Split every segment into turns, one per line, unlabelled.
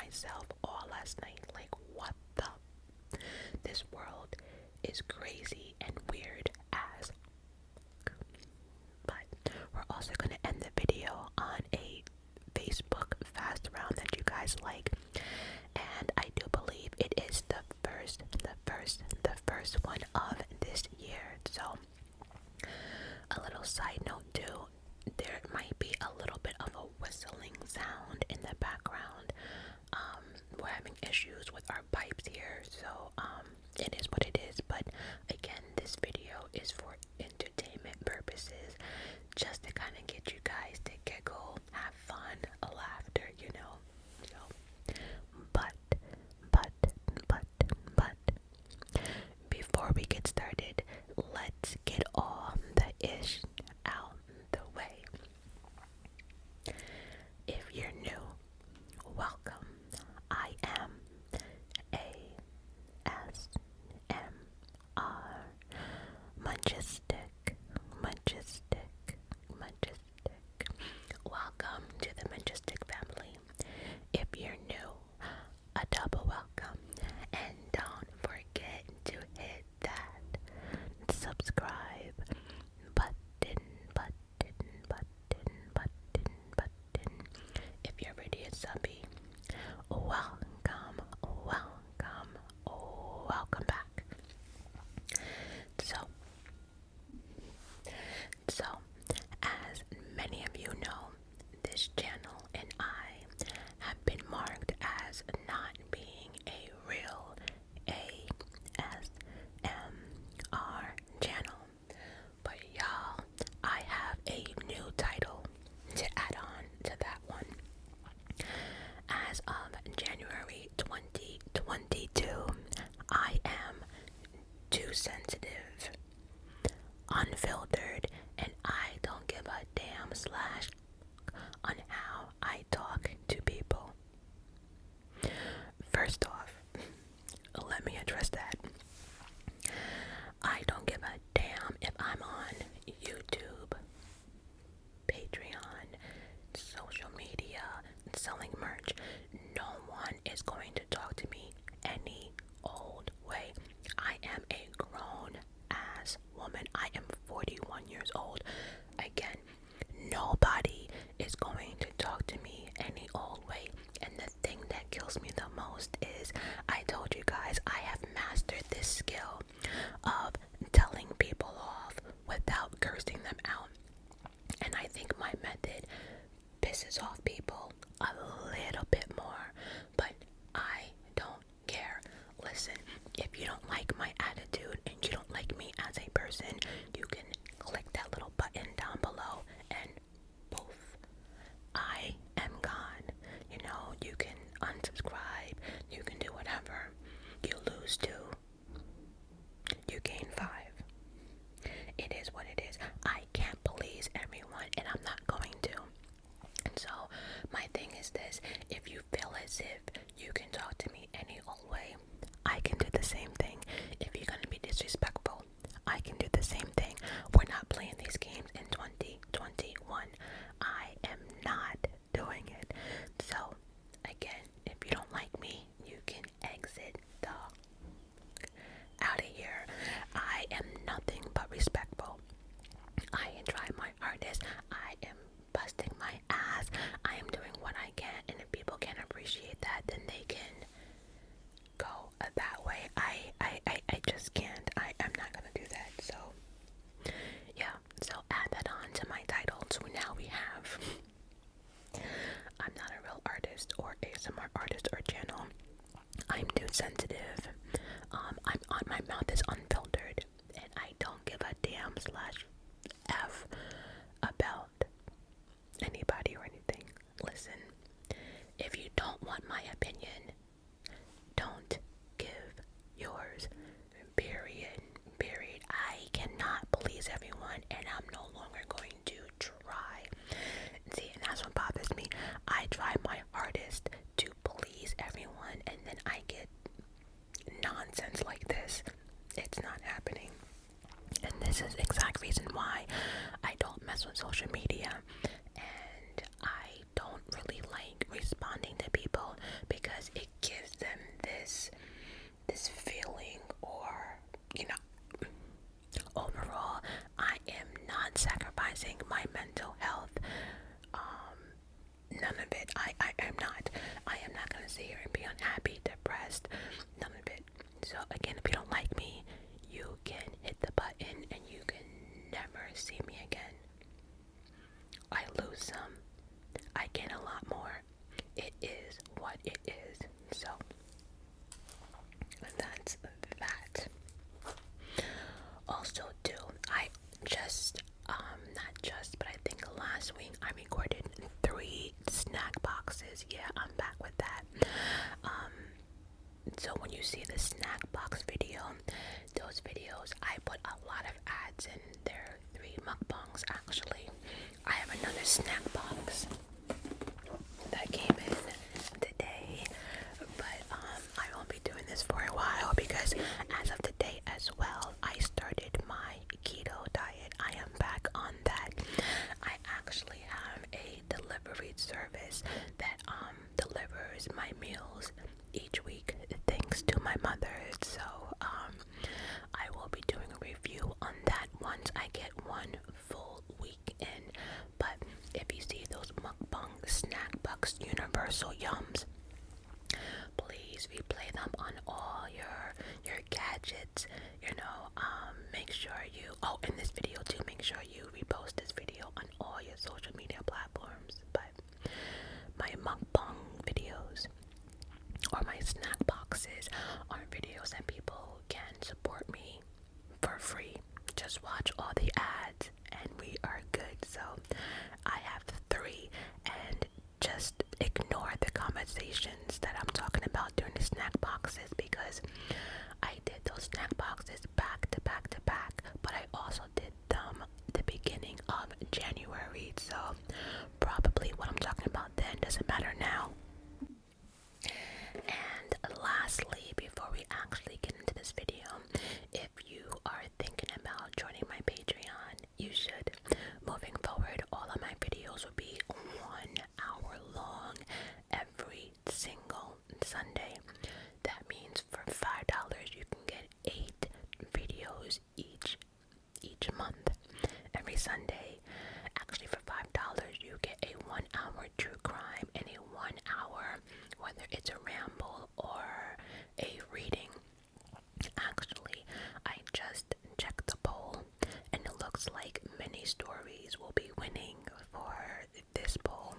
myself all last night. Like, what the? This world is crazy and weird as. But we're also going to end the video on a Facebook fast round that you guys like. And I do believe it is the first one of this year. So, a little side note too, there might be a little bit of a whistling sound in the background. We're having issues with our pipes here, so it is what it is. But again, this video is for entertainment purposes, just to kind of get you guys to giggle, have fun, a laughter, you know. So, but before we get started, let's get all the ish out the way. If you're new, welcome. I am ASMR Majestic. Welcome to the Majestic family. If you're new, a double welcome. And don't forget to hit that subscribe button. If you're already a subby, welcome back. So, as many of you know, this channel and I have been marked as not being a real ASMR channel. But y'all, I have a new title to add on to that one. As of January 2022, I am too sensitive, unfiltered, and I don't give a damn slash on how I talk to people. First off, let me address that. I don't give a damn if I'm on YouTube, Patreon, social media, selling merch. No one is going to talk to me any old way. I am a grown ass woman. I am 41 years old. Again, nobody is going to talk to me any old way. And the thing that kills me the most is, I told you guys, I have mastered this skill of telling people off without cursing them out. And I think my method pisses off people a little bit more, but I don't care. Listen, if you don't like my attitude and you don't like me as a person, you can click that little button down below and poof, I am gone. You know, you can unsubscribe, you can do whatever. You lose 2, you gain 5. It is what it is. I can't please everyone, and I'm not going to. So my thing is this: if you feel as if you can talk to me any old way, I can do the same thing. If you're gonna be disrespectful, I can do the same thing. We're not playing these games in 2021. I am not doing it. So again, if you don't like me, you can exit the out of here. I am nothing but respectful. I am trying my hardest. I am busting my ass. I am doing what I can, and if people can't appreciate that, then they can go that way. I just can't. I'm not gonna do that. So yeah, so add that on to my title. So now we have I'm not a real artist or ASMR artist or channel. I'm too sensitive. My mouth is unfiltered, and I don't give a damn slash F about anybody or anything. Listen, if you don't want my opinion, don't give yours. Period. I cannot please everyone, and I'm no longer going to try. See, and that's what bothers me. I try my hardest to please everyone, and then I get nonsense like this. It's not happening. And this is the exact reason why I don't mess with social media, and I don't really like responding to people, because this feeling, or overall, I am not sacrificing my mental health. None of it. I am not. I am not gonna sit here and be unhappy, depressed. None of it. So again, if you don't like me, you can hit the button and you can never see me again. I lose some, I gain a lot more. It is what it is. So that's that. Also too, I just not just, but I think last week I recorded 3 snack boxes. Yeah, I'm back with that. So when you see the snack box video, those videos, I put a lot of ads in. There are 3 mukbangs actually. I have another snack box that came in today, but I won't be doing this for a while because as of today as well, I started my keto diet. I am back on that. I actually have a delivery service that delivers my meals each week thanks to my mother. So I will be doing a review on that once I get one full week in. But if you see those mukbang snack box universal yums, please replay them on all your gadgets. Make sure you in this video too, make sure you repost this video on all your social media platforms. But my mukbang videos or my snack boxes are videos that people can support me for free. Just watch all the ads and we are good. So I have 3, and just ignore the conversations that I'm talking about during the snack boxes because I did those snack boxes back to back to back, but I also did them the beginning of January. So probably what I'm talking about then doesn't matter now. And lastly, before we actually get into this video, if you are thinking about joining my Patreon, you should. Moving forward, all of my videos will be 1 hour long every single Sunday. That means for $5 you can get 8 videos each month. Every Sunday, actually for $5 you get a 1 hour true crime and a 1 hour, whether it's a ramble or a reading. Actually, I just checked the poll and it looks like mini stories will be winning for this poll.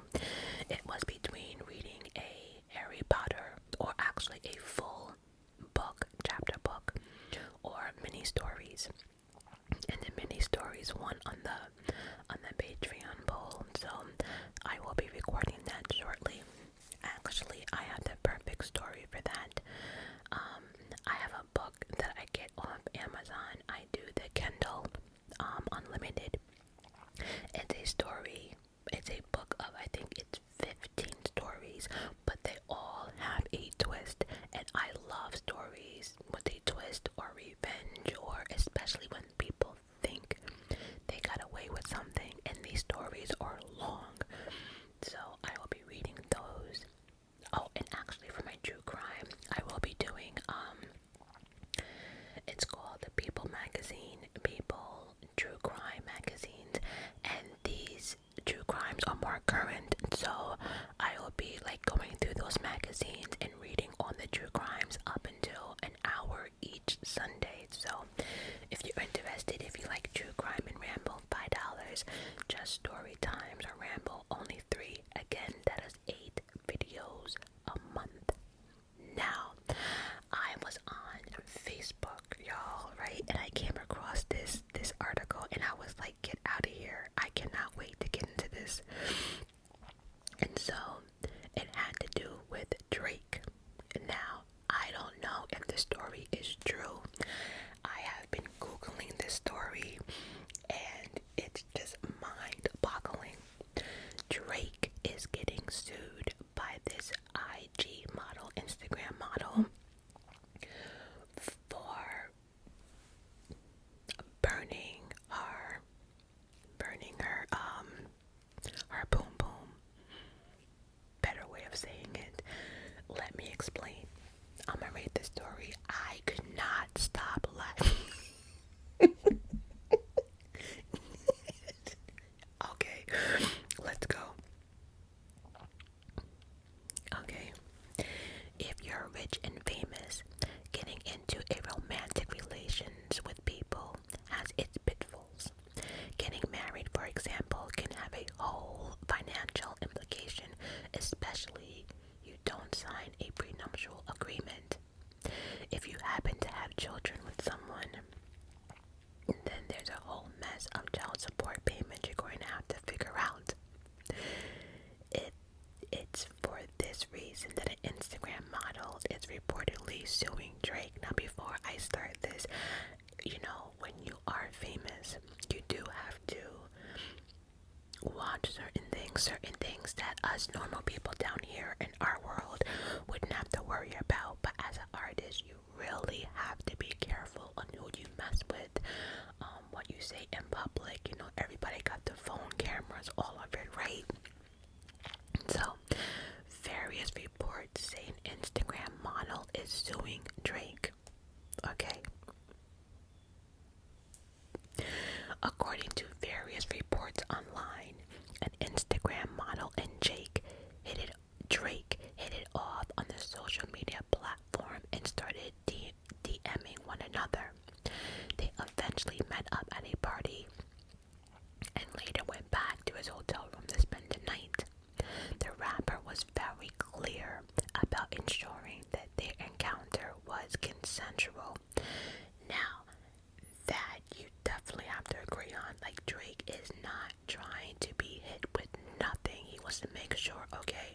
It was between reading a Harry Potter, or actually a full book, chapter book, or mini stories. And the mini stories won on the Patreon poll. So I will be recording that shortly. Actually, I have the perfect story for that. I have a book that I get off Amazon. I do the Kindle Unlimited. It's a story. It's a book of, I think it's 15 stories, but they all have a twist. And I love stories with a twist or revenge, or especially when people think they got away with something, and these stories are long. So I will be reading those. Oh, and actually for my true crime, I will be doing it's called the People Magazine, People True Crime Magazines, and these true crimes are more current, so I will be going through those magazines and reading on the true crimes up until an hour each Sunday. So if you're interested, if you like true crime and ramble, $5, just story times or ramble, only 3. Again, that is 8 videos a month. Now, I was on Facebook, y'all, right? And I came across this article and I was like, get out of here. I cannot wait to get into this. And so it had to do with Drake. Now, I don't know if the story is true. I have been Googling this story and it's just mind-boggling. Drake famous, getting into a romantic relations with people has its pitfalls. Getting married, for example, can have a whole financial implication, especially you don't sign a prenuptial agreement. If you happen to have children with someone, then there's a whole mess of child support payments you're going to have to figure out. It's for this reason that an Instagram model is reportedly suing Drake. Now, before I start this, when you are famous, you do have to watch certain things that us normal people down here in our world wouldn't have to worry about. But as an artist, you really have to be careful on who you mess with, what you say in public. Everybody got the phone cameras, all of it, right? So, various reports say an Instagram model is suing Drake. Okay. According to various reports online, an Instagram model and Drake hit it off on the social media platform and started DMing one another. They eventually met up at a party and later went back to his hotel room to spend the night. The rapper was very clear about ensuring that their encounter was consensual. Now, that you definitely have to agree on. Like, Drake is not trying to be hit with nothing. He wants to make sure, okay,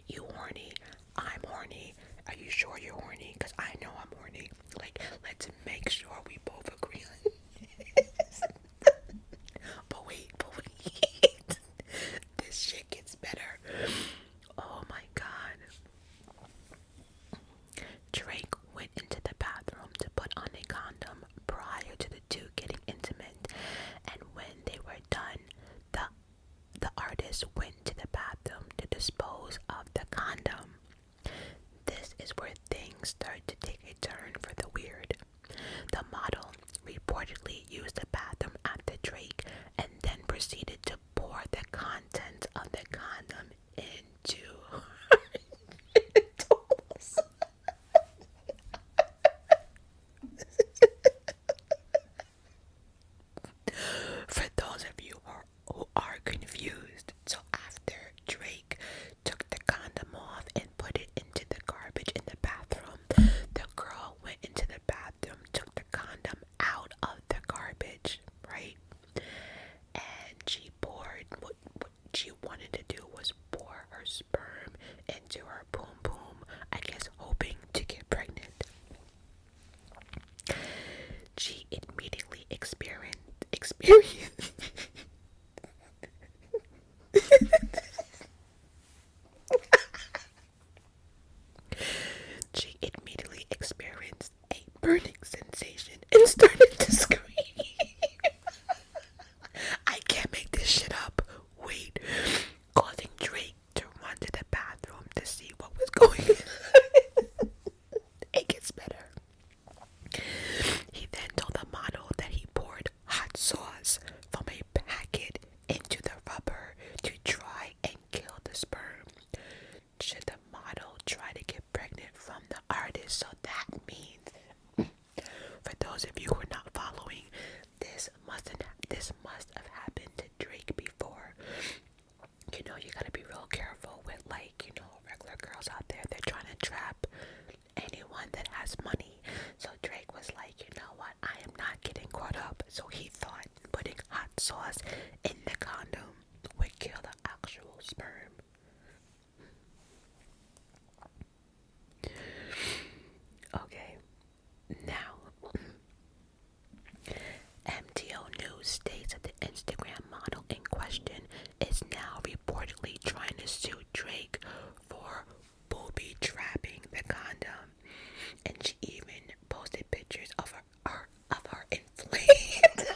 you horny, I'm horny. Are you sure you're horny? Because I know I'm horny. Like, let's make sure we both agree on this. But wait. This shit gets better. Oh my god. Drake went into the bathroom to put on a condom prior to the two getting intimate, and when they were done, the artist went to the bathroom to dispose of the condom. This is where things start to take a turn for the weird. The model reportedly used the bathroom after Drake and then proceeded to pour the contents of the condom into genitals. For those of you who are confused, so after Drake took the condom off and put it into the garbage in the bathroom, the girl went into the bathroom, took the condom out of the garbage, right? And she poured, what she wanted to do was pour her sperm into her boom boom, I guess hoping to get pregnant. She immediately experienced she immediately experienced a burning sensation and started to scream. I can't make this shit up. Wait. Causing Drake to run to the bathroom to see what was going on. It gets better. He then told the model that he poured hot sauce from a packet into the rubber to try and kill the sperm. Should the model try to get pregnant from the artist? So that means, for those of you who are not following, this must have happened to Drake before. You gotta be real careful with, regular girls out there. They're trying to trap anyone that has money. So Drake was like, you know what? I am not getting caught up. So he thought putting hot sauce in the condom would kill the actual sperm. Okay, now MTO News states that the Instagram model in question is now reportedly trying to sue Drake for booby trapping the condom, and she even posted pictures of her inflamed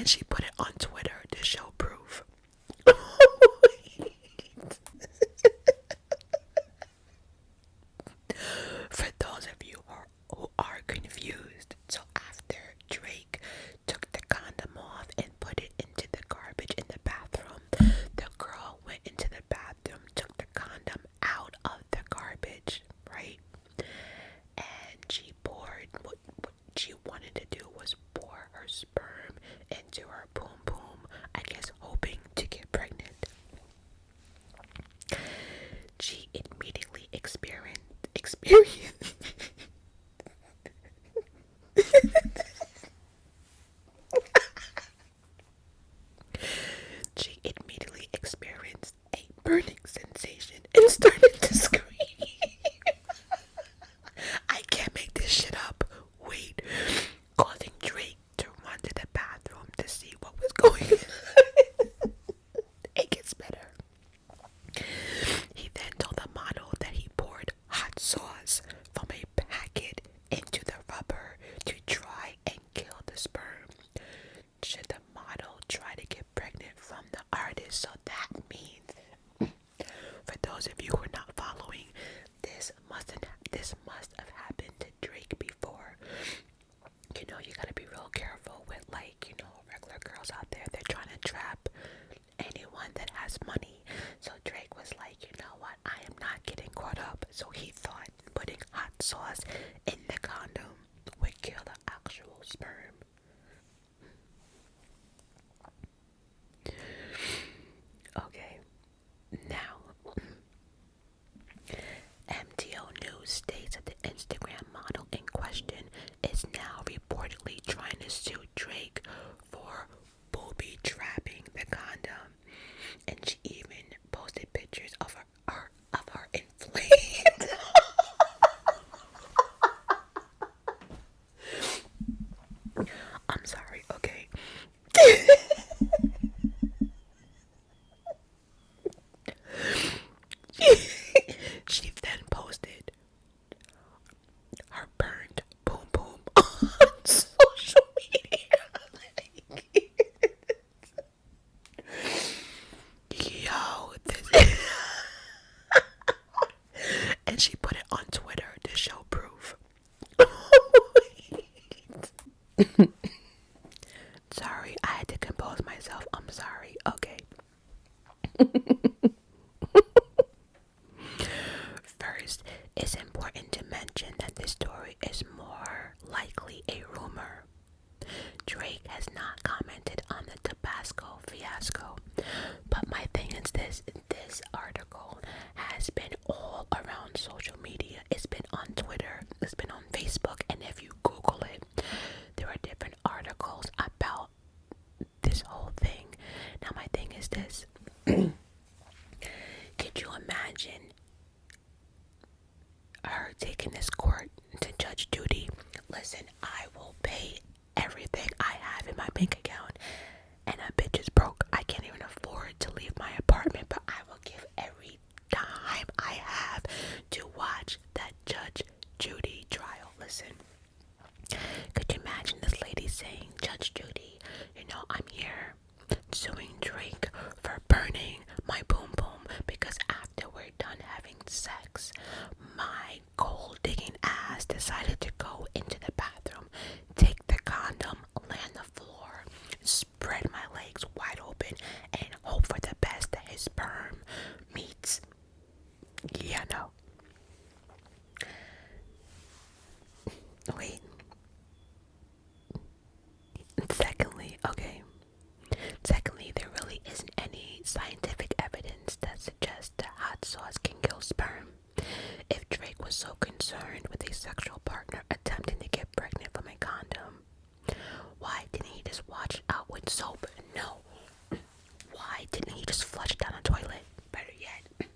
and she put it on Twitter to show proof. For those of you who are confused, so after Drake took the condom off and put it into the garbage in the bathroom, the girl went into the bathroom, took the condom out of the garbage, right? And she poured, what she wanted to do was pour her sperm into her boom boom, I guess hoping to get pregnant. She immediately experienced she immediately experienced a burning sensation and started to scream. I can't make this shit up. Wait. Causing Drake to run to the bathroom to see what was going on. It gets better. He then told the model that he poured hot sauce from a packet into the rubber to try and kill the sperm. Should the model try to get pregnant from the artist? So that means, for those of you who are not following, this must have happened to Drake before. You know, you gotta be real careful with, like, you know, regular girls out there. They're trying to trap anyone that has money. So Drake was like, you know what, I am not getting caught up. So he thought putting hot sauce in the condom would kill the actual sperm. Okay, now MTO News states that the Instagram model in question is now reportedly trying to sue Drake for booby trapping the condom, and she even posted pictures of her inflamed. I'm sorry. Okay. She then posted her burned boom boom on social media. Yo, and she put it on Twitter to show proof. Sorry, I had to compose myself. I'm sorry. Okay. First, it's important to mention that this story is more likely a rumor. Drake has not commented on the Tabasco fiasco, but my thing is this article has been all around social media. It's been on Twitter, it's been on Facebook, and if you Google it, there are different articles about this whole thing. Now my thing is this. Could you imagine her taking this court to Judge Judy? Listen, I will pay everything I have in my bank account, and a bitch is broke. I can't even afford to leave my apartment, but I will give every dime I have to watch that Judge Judy trial. Listen, could you imagine this lady saying, Judge Judy, you know, I'm here suing Drake for burning my boom boom because after we're done having sex, my gold digging ass decided to go into the bathroom, take the condom, lay on the floor, spread my legs wide open, and hope for the best that his sperm meets. Yeah, no. Wait. Secondly, there really isn't any scientific evidence that suggests that hot sauce can kill sperm. If Drake was so concerned with a sexual partner attempting to get pregnant from a condom, why didn't he just wash it out with soap? No. Why didn't he just flush it down the toilet? Better yet,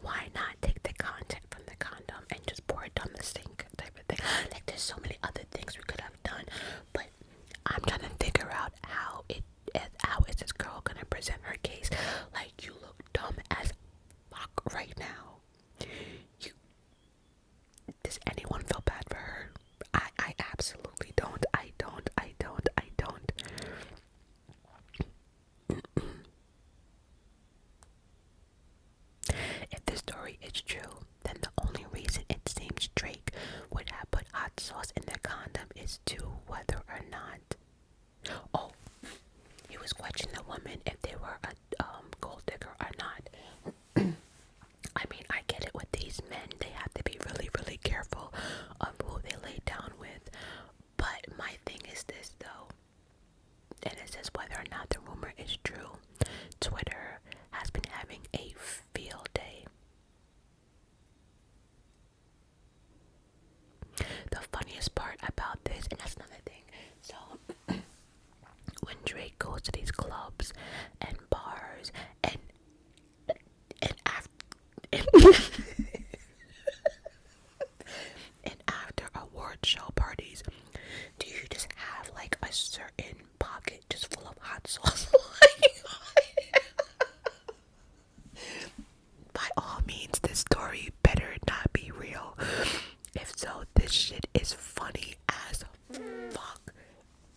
why not take the content from the condom and just pour it down the sink type of thing? Like, there's so many other things we could have done, but I'm trying to figure out how is this girl gonna present her case. Like, you look dumb as fuck right now. Does anyone feel bad is true, then the only reason it seems Drake would have put hot sauce in their condom is to whether or not. Oh, he was questioning the woman if they were a gold digger or not. I mean, I get it with these men. They have to be really, really careful of who they lay down with. But my thing is this, though, and it says whether or not the rumor is true. Twitter has been having a field day. The funniest part about this, and that's another thing, so when Drake goes to these clubs and bars and after and after award show parties, do you just have like a certain pocket just full of hot sauce? By all means, this story better not be real. If so, this shit is funny as fuck.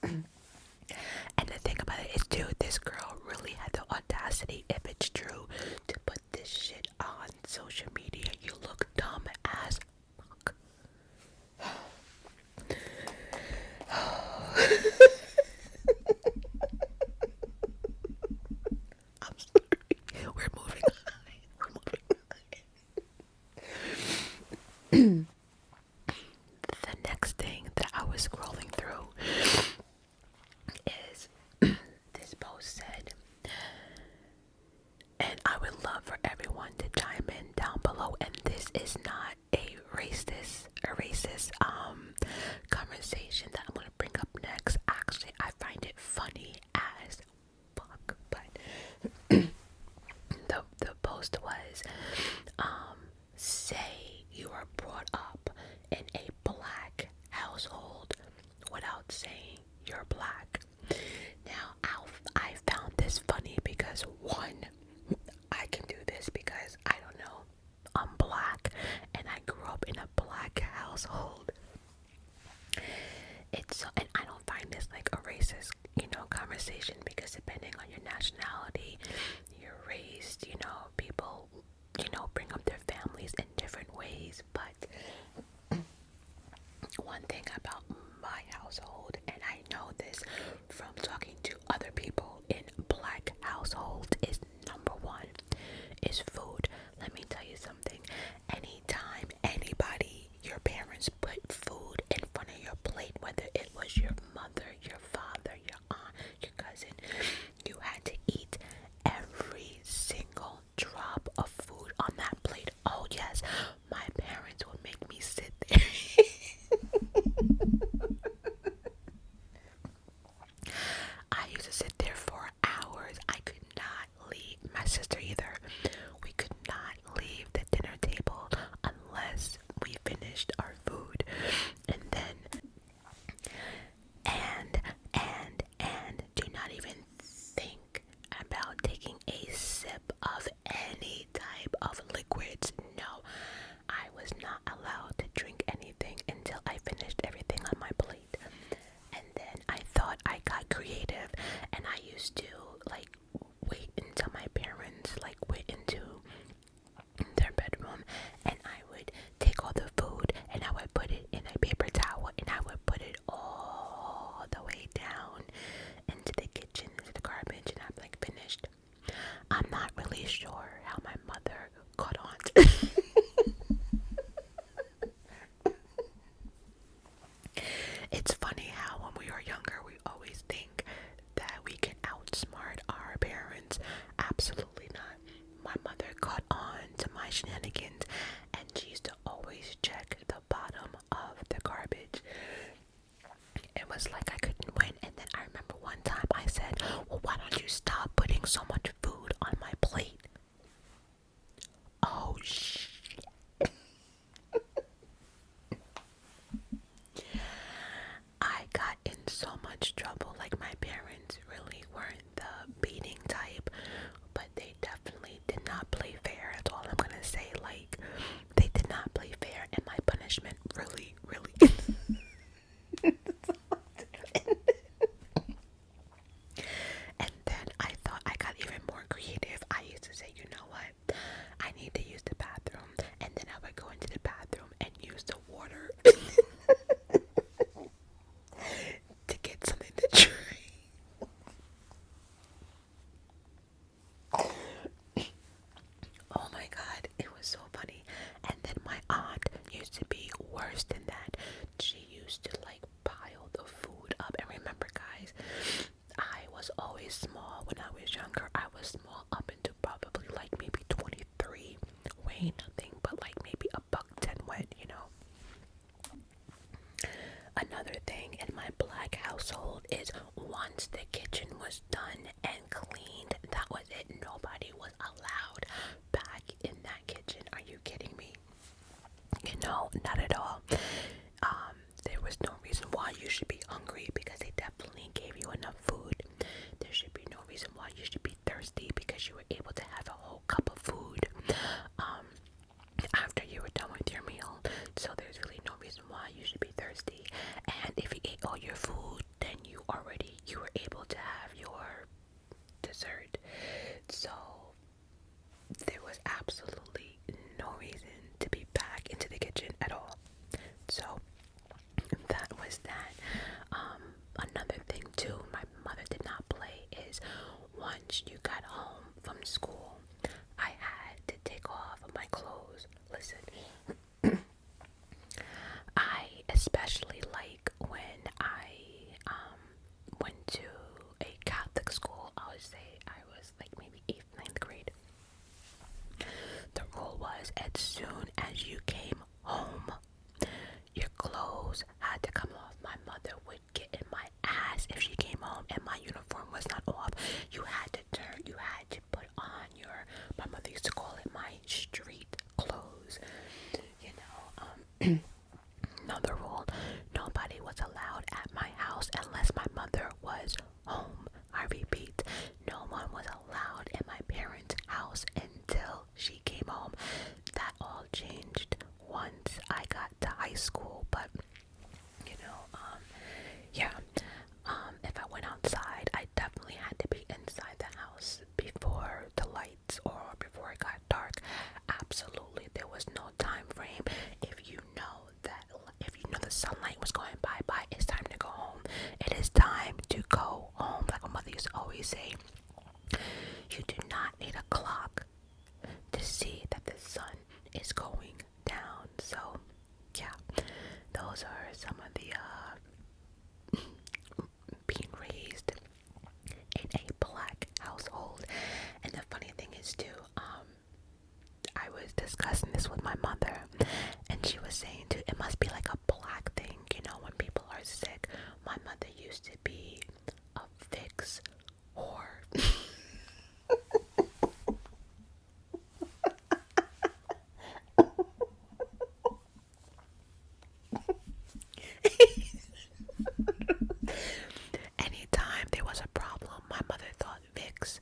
And the thing about it is, dude, this girl really had the audacity, if it's true, to put this shit on social media. You look dumb as fuck. I'm sorry. We're moving on. The next thing that I was scrolling through is this post said, and I would love for everyone to chime in down below, and this is not a racist conversation that I'm gonna bring up next. Actually, I find it funny as fuck, but the post was say you are brought up in a black household without saying you're black. Now, I found this funny because, one, I can do this because, I don't know, I'm black and I grew up in a black household. And I don't find this like a racist, conversation, because depending on your nationality, your race, people, bring up their families in different ways. But one thing about my household, and I know this from talking to other people in black households, is number one is food. Let me tell you something. Anytime your parents put food in front of your plate, whether it was your mother, your father, your aunt, your cousin, you had to eat every single drop of food on that plate. Oh yes, my parents would make me sit there. I used to sit there for hours. I could not leave. My sister either. We could not leave the dinner table unless we finished our food. And then, and do not even think about taking a sip of any type of liquids. No, I was not allowed to drink anything until I finished everything on my plate. And then I thought I got creative, and I used to like wait until my parents like went into their bedroom, and I would take all the food and I would put it in a paper towel, and I would put it all the way down into the kitchen, into the garbage, and I'm like finished. I'm not really sure how my mother caught on to It's funny how when we were younger, we always think that we can outsmart our parents. Absolutely not. My mother caught on to my shenanigans, and she used to always check the bottom of the garbage. It was like I couldn't win. And then I remember one time I said, well, why don't you stop putting so much food on my plate? Oh, shit. I got in so much trouble. Like, my parents really weren't the beating type, but they definitely did not play fair. That's all I'm gonna say. Like, they did not play fair, and my punishment really, really and then I thought I got even more to get something to drink. Oh my god, it was so funny. And then my aunt used to be worse than that. She used to like pile the food up. And remember, guys, I was always small when I was younger. I was small up into probably like maybe 23. Weigh nothing but like maybe a buck 10 wet, you know. Another thing in my black household is once the kitchen was done and cleaned, that was it. Nobody was allowed back in that kitchen. Are you kidding me? You know, not at all. There was no reason why you should be hungry because they definitely gave you enough food. There should be no reason why you should be thirsty because you were able to have a whole cup of food after you were done with your meal. So there's really no reason why you should be thirsty. And if you ate all your food, then you were able to have your dessert. So there was absolutely no reason to be back into the kitchen at all. So that was that. Another thing too, my mother did not play is once you got home from school, I had to take off my clothes. Listen, I especially like when I went to a Catholic school. I would say I was like maybe 8th, 9th grade. The rule was as soon as you came home, your clothes had to come off. My mother would get in my ass if she came home and my uniform was not off. You had to put on my mother used to call it my street clothes. You know, another rule, nobody was allowed at my house unless my mother was home. I repeat, no one was allowed in my parents' house until she came home. That all changed once I got to high school, but you know, yeah. If I went outside, I definitely had to be inside the house before the lights or before it got dark. Absolutely, there was no time frame. If you know the sunlight was going bye, it's time to go home. It is time to go home. Like my mother used to always say, you do not need a clock to see that the sun is going down. So, yeah, those are some of the being raised in a black household. And the funny thing is too, I was discussing this with my mother, and she was saying too, it must be like a black thing, you know, when people are sick. My mother used to be a Vicks whore. Anytime there was a problem, my mother thought Vicks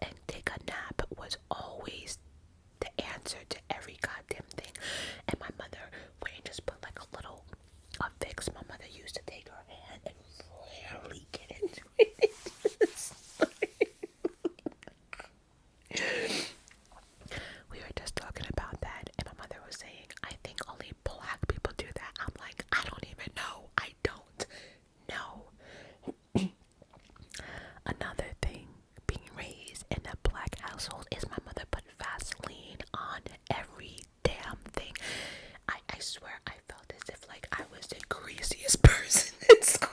and take a nap was always the answer to every goddamn thing. And my mother wouldn't just put like a little Vicks. My mother used to take her hand and really get into it. We were just talking about that, and my mother was saying, I think only black people do that. I'm like, I don't even know. I don't know. Another thing, being raised in a black household, is my mother put Vaseline on every damn thing. I swear I felt as if like I was the greasiest person in school.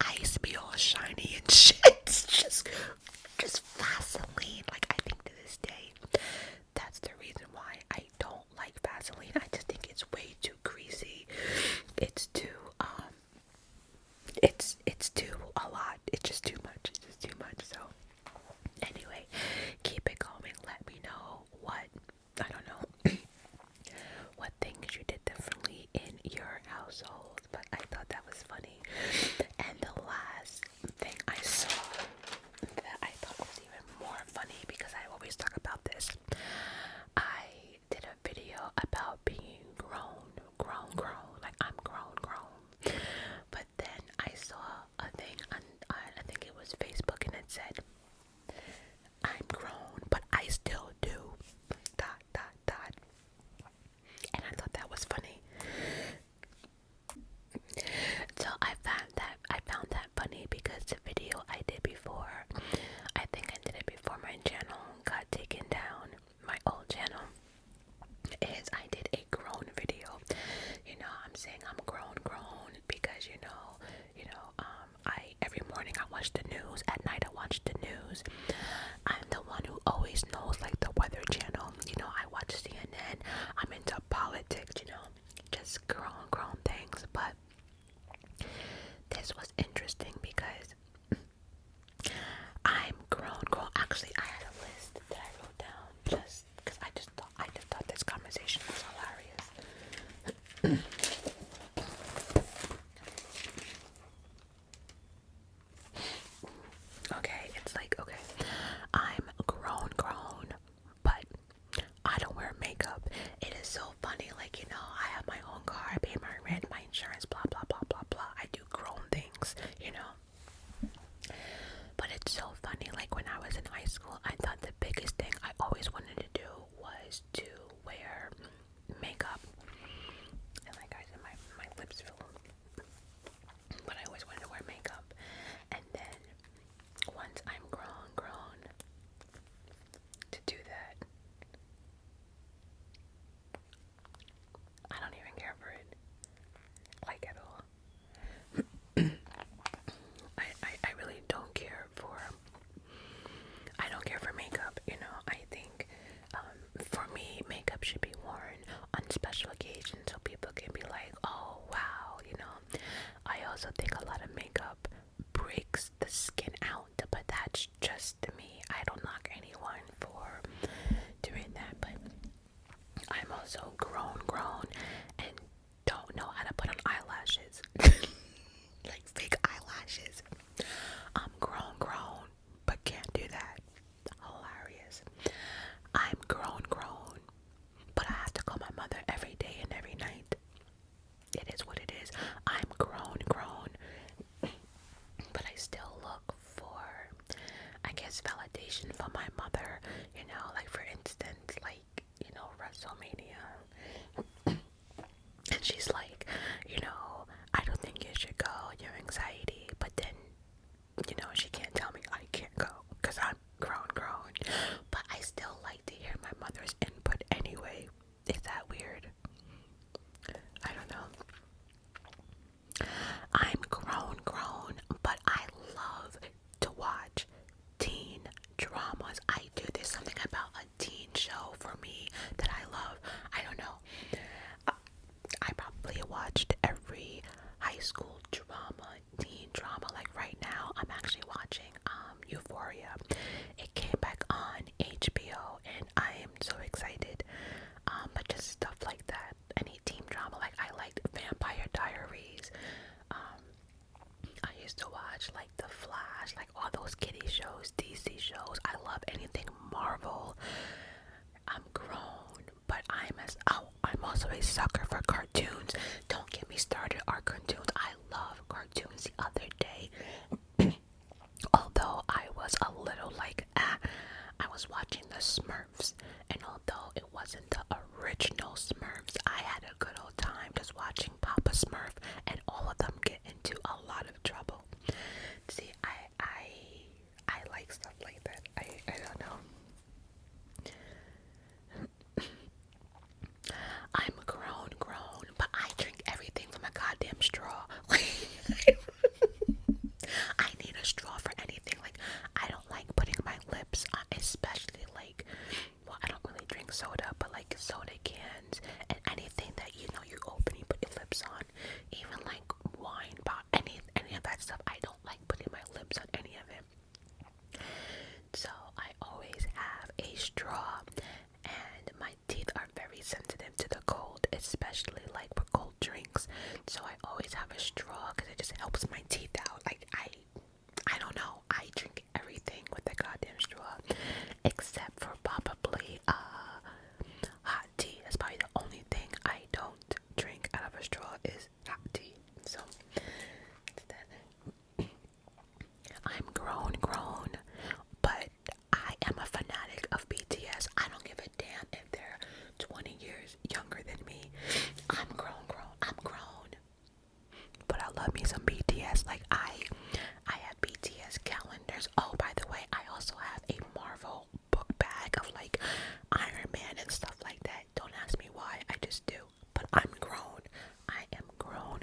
I used to be all shiny and shit. It's just Vaseline. Like, I think to this day, that's the reason why I don't like Vaseline. I just think it's way too greasy. It's too it's too a lot. It's just too much. It's just too much. So anyway, keep it going. Let me know what, I don't know, what things you did differently in your household. But I thought that was funny. And the last thing I saw that I thought was even more funny, because I always talk about this, I did a video about being grown. Like, I'm just grown things. But this was interesting because I'm grown. Actually, I had a list that I wrote down just because I just thought this conversation was hilarious. Okay, it's like, okay, I'm grown, but I don't wear makeup. It is so funny, like, you know, I have my own car, I pay my rent, my insurance, blah, blah, blah, blah, blah. I do grown things, you know. But it's so funny, like, when I was in high school, I thought the biggest thing I always wanted to do was to wear makeup. And like, guys, my lips feel, but I always wanted to wear makeup. And then once I'm grown to do that, I don't even care for it, like, at all. I really don't care for, makeup, you know. I think, for me, makeup should be worn on special occasions so people can be like, oh, wow, you know. I also think a lot of makeup breaks the skin out, but that's just me. I don't knock anyone for doing that, but I'm also grown and don't know how to put on eyelashes. Like fake eyelashes. I'm grown, but can't do that. Hilarious. I'm grown, but I have to call my mother every day and every night. It is what it is. I'm grown, but I still look for, I guess, validation from my mother. You know, like, for instance, like, you know, WrestleMania. And she's like, you know, I don't think you should go, your anxiety. But then, you know, she can't tell me I can't go because I'm grown. But I still like to hear my mother's input anyway. Is that weird? I don't know. I'm grown, but I love to watch teen dramas. There's something about a teen show for me that I love. I don't know. I probably watched every high school drama, teen drama. Like right now, I'm actually watching Euphoria. It came back on HBO, and I am so excited. But just stuff like that. Any teen drama, like I liked Vampire Diaries. I used to watch like The Flash, like all those kiddie shows, DC shows. I love anything Marvel. I'm grown, but I'm also a sucker for cartoons. Don't get me started on cartoons. I love cartoons. The other day, although I was a little like, I was watching the Smurfs, and although it wasn't the original Smurfs, I had a good old time just watching Papa Smurf, and all of them get into a lot of trouble. See, I like stuff like that. I don't know. I'm grown, but I drink everything from a goddamn straw. I need a straw for anything. Like, I don't like putting my lips on, especially like, well, I don't really drink soda, but like soda cans and anything that, you know, you open, you put your lips on, even like wine, any of that stuff. I don't like putting my lips on any of it. So I always have a straw, and my teeth are very sensitive to the cold, especially like for cold drinks. So I always have a straw because it just helps my teeth out. Like, I don't know. I drink everything with a goddamn straw, except for probably hot tea. That's probably the only thing I don't drink out of a straw is hot tea. So I'm grown, but I am a fanatic of BTS. I don't give a damn if they're 20 years younger than me. I'm grown. But I love me some BTS. Like, I have BTS calendars. Oh, by the way, I also have a Marvel book bag of like Iron Man and stuff like that. Don't ask me why, I just do. But I'm grown. I am grown.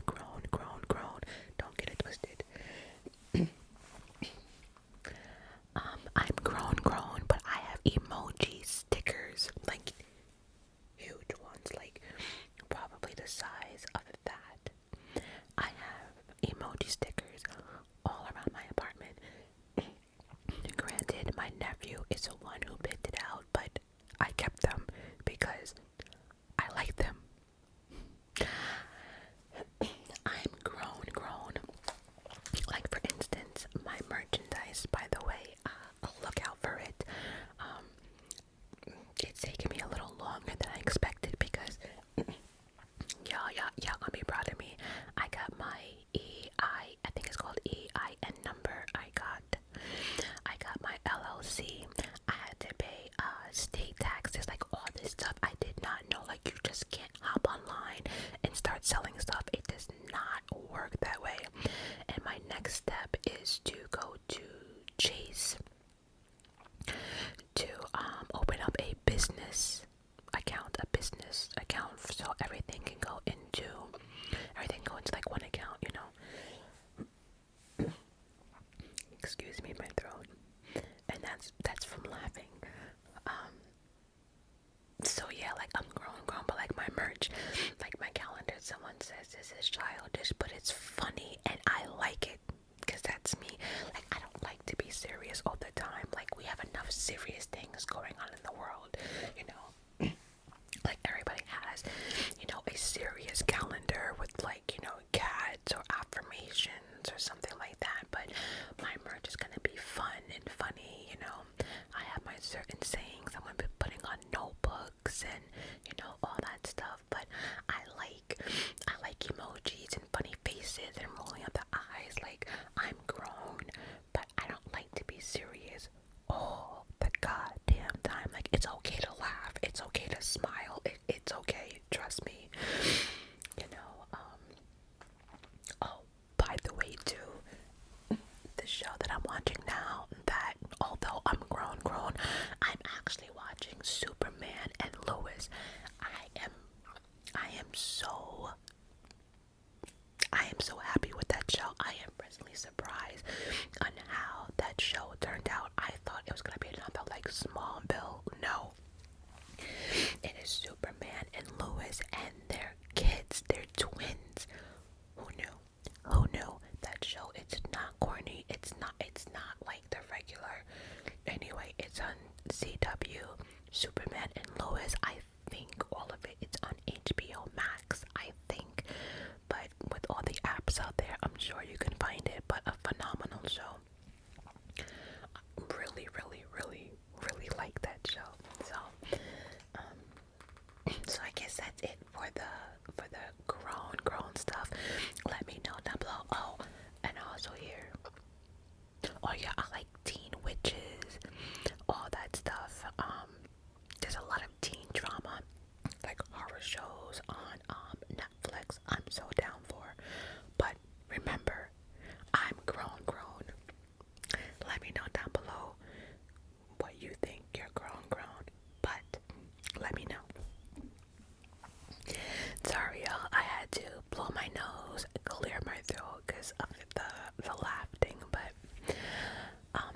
Don't get it twisted. I'm grown, but I have emoji stickers, like huge ones, like probably the size everything can go into like one account, you know. Excuse me, my throat. And that's from laughing. So yeah, like I'm grown, but like my merch, like my calendar, someone says this is childish, but it's funny and I like it because that's me. Like I don't like to be serious all the time. Like we have enough serious things going on in the world, you know. Like everybody has, you know, a serious calendar with like, you know, cats or affirmations or something like that. But my merch is gonna be fun and funny, you know. I have my certain sayings I'm gonna be putting on notebooks and, you know, all that stuff. But I like emojis and funny faces and rolling up the eyes. Like I'm grown, but I don't like to be serious all the goddamn time. Like it's okay to laugh, it's okay to smile, it's okay, trust me, you know. Oh, by the way too, the show that I'm watching now, that although I'm grown, I'm actually watching Superman and Lois. I am so happy with that show. I am presently surprised on how that show turned out. I thought it was gonna be another like Smallville. No. It is Superman and Lois and their kids, their twins. Who knew? Who knew? That show, it's not corny. It's not like the regular. Anyway, it's on CW, Superman and Lois. I think all of it, it's on HBO Max, I think. But with all the apps out there, I'm sure you can find it. But a phenomenal show. Really, really, really, really like that show. So I guess that's it for the grown stuff. Let me know down below. Oh, and also here. Oh yeah, I like teen witches, all that stuff. There's a lot of teen drama, like horror shows on Netflix. I'm so down for. But remember, I'm grown. Let me know down below what you think you're grown. But let me know. Sorry y'all, I had to blow my nose, clear my throat because of the laughing, but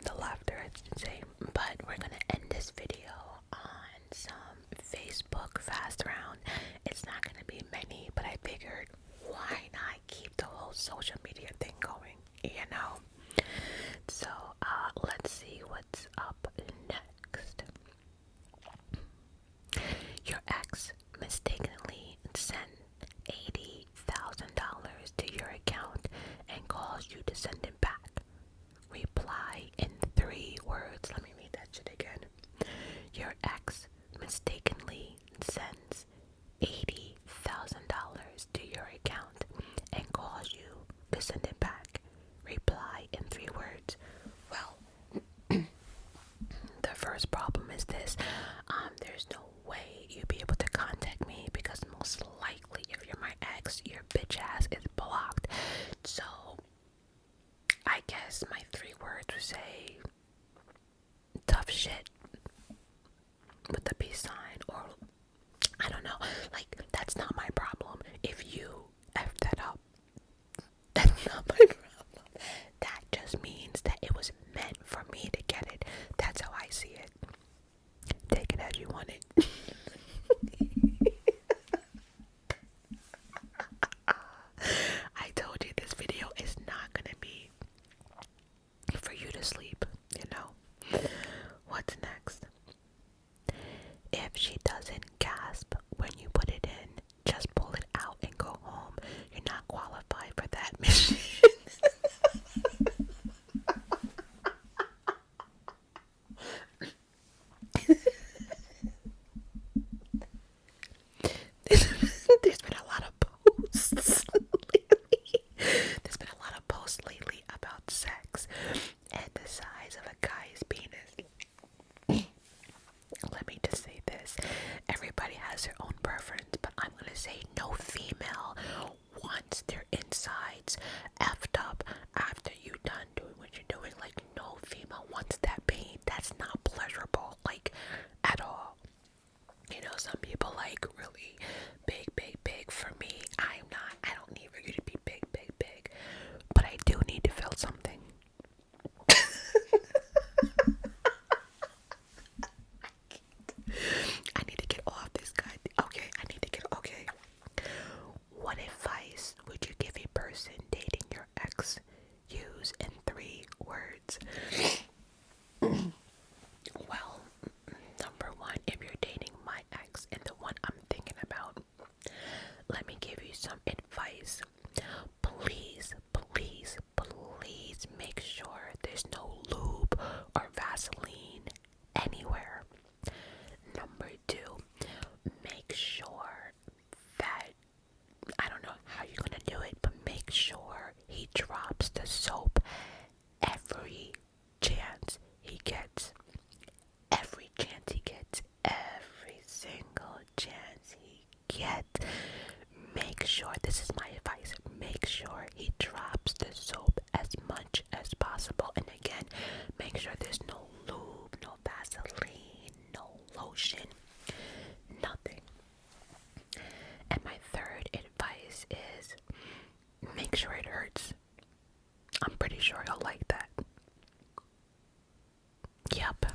the laughter I should say. But we're gonna end this video on some Facebook fast round. It's not gonna be many, but I figured why not keep the whole social media thing going, you know? So let's see what's up next. Your ex mistakenly sent $80,000 to your account and calls you to send it back. Reply in 3 words. Let me read that shit again. Your ex mistakenly sends $80,000 to your account and calls you to send it back. Reply in 3 words. Well, the first problem is this. There's no way you'd be able to contact me because most likely if you're my ex, your bitch ass is blocked. So I guess my 3 words would say tough shit with the peace sign, or I don't know, like that's not my problem. If you F that up, that's not my problem. That just means that it was meant for me to get it. That's how I see it. Take it as you want it. I told you this video is not gonna be for you to sleep, you know. What's next? If she doesn't gasp when you put it in, just pull it out and go home. You're not qualified for that mission. There's been a lot of posts lately. There's been a lot of posts lately about sex and the size of a guy's penis. Let me just say this. Everybody has their own preference, but I'm gonna say no female wants their insides effed up after you done doing what you're doing. Like no female wants that pain. That's not pleasurable, like at all. You know, some people like really big let me give you some advice. Please, please, please make sure there's no lube or Vaseline anywhere. Number 2, make sure that, I don't know how you're gonna do it, but make sure he drops the soap every chance he gets. Every chance he gets. Every single chance he gets. Make sure, this is my advice, make sure he drops the soap as much as possible. And again, make sure there's no lube, no Vaseline, no lotion, nothing. And my third advice is make sure it hurts. I'm pretty sure he'll like that. Yep,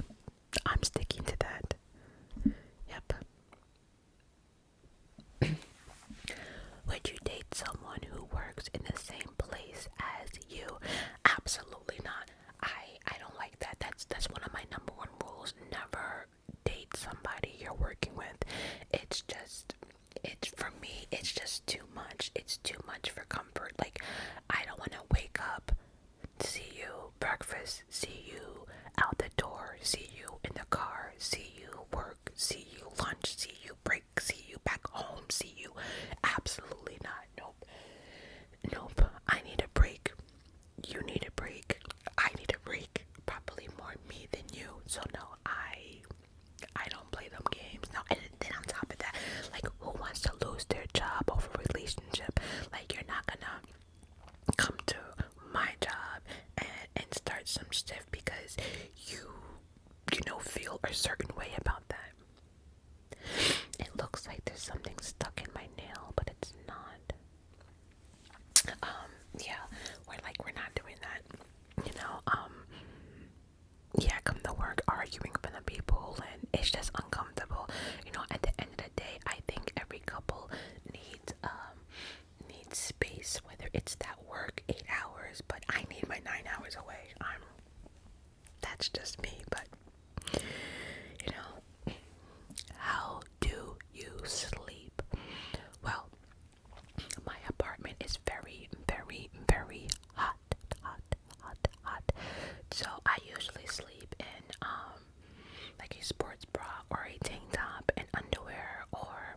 I'm sticking to that. Yep. Would you date someone who works in the same place as you? Absolutely not. I don't like that. That's one of my number 1 rules. Never date somebody you're working with. It's for me, it's just too much. It's too much for comfort. Like, I don't want to wake up, see you breakfast, see you out the door, see you in the car, see you work, see you lunch, see you break, see you back home, see you. Absolutely not. Nope. I need a break. You need a break. I need a break. Probably more me than you. So no, I don't play them games. No, and then on top of that, like, who wants to lose their job over a relationship? Like, you're not gonna come to my job and start some stuff because you feel a certain way about that. It looks like there's something stuck in my nail, but it's not. Yeah, we're not doing that. Yeah, come to work arguing in front of people, and it's just uncomfortable. At the end of the day, I think every couple needs space, whether it's that work 8 hours, but I need my 9 hours away. That's just me, but how do you sleep? Well, my apartment is very, very, very hot. So I usually sleep in like a sports bra or a tank top and underwear, or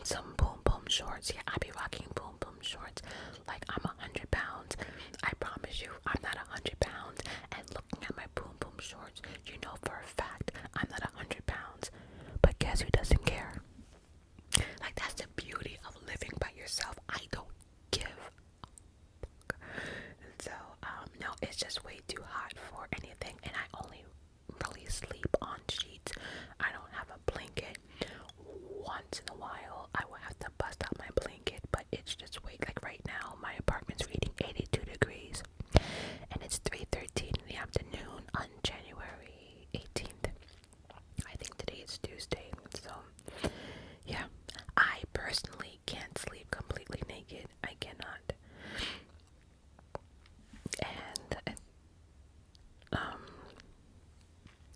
some boom boom shorts. Yeah, I be rocking boom boom shorts like I'm 100 pounds. I promise you, I'm not 100 pounds. And looking at my boom boom shorts, you know for a fact I'm not 100 pounds. But guess who doesn't care? Like, that's the beauty of living by yourself. I don't give a fuck. So no, it's just way too hot for anything, and I only really sleep on sheets. I don't have a blanket. Once in a while I will have to bust out my blanket, but it's just like right now my apartment's reading 82 degrees and it's 3:13 in the afternoon on January 18th. I think today is Tuesday. So yeah, I personally can't sleep completely naked. I cannot. And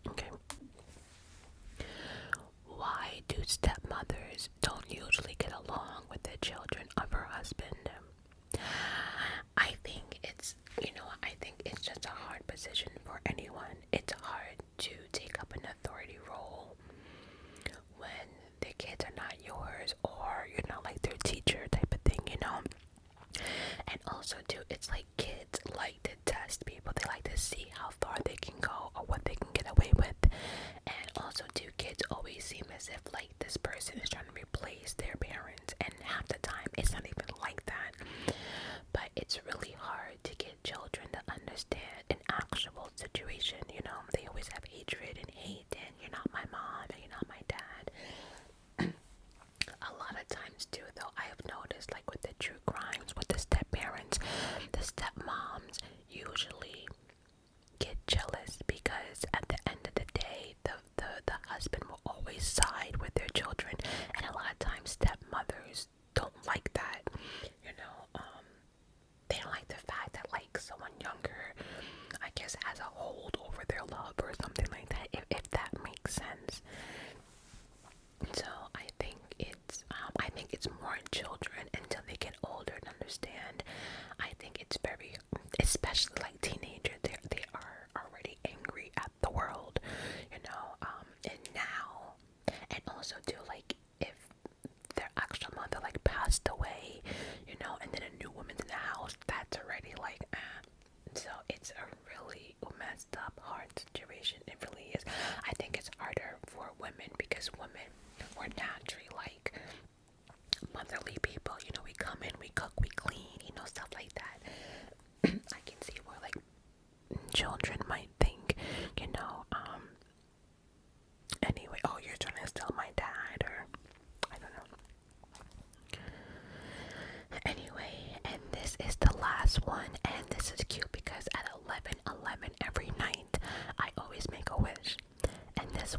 okay. Why do stepmothers don't usually get along with the children of her husband? I think it's just a hard position for anyone. It's hard to take up an authority role when the kids are not yours, or you're not like their teacher type of thing, And also too, it's like kids like to test people. They like to see how far they can go or what they can get away with. And also too, kids always seem as if like this person is trying to replace their parents, and half the time it's not even like that. But it's really hard to get children to understand an actual situation. They always have hatred and hate, and you're not my mom and you're not my dad. A lot of times too, though, I have noticed, like with the true crimes, with the step parents, the stepmoms usually get jealous because at the end of the day, the husband will always side with their children, and a lot of times stepmothers don't like that. They don't like the fact that like someone younger, I guess, has a hold over their love or something like that, if that makes sense. So I think it's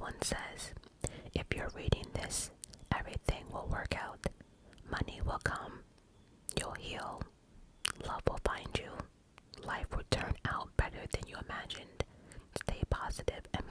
one says, if you're reading this, everything will work out. Money will come. You'll heal. Love will find you. Life will turn out better than you imagined. Stay positive and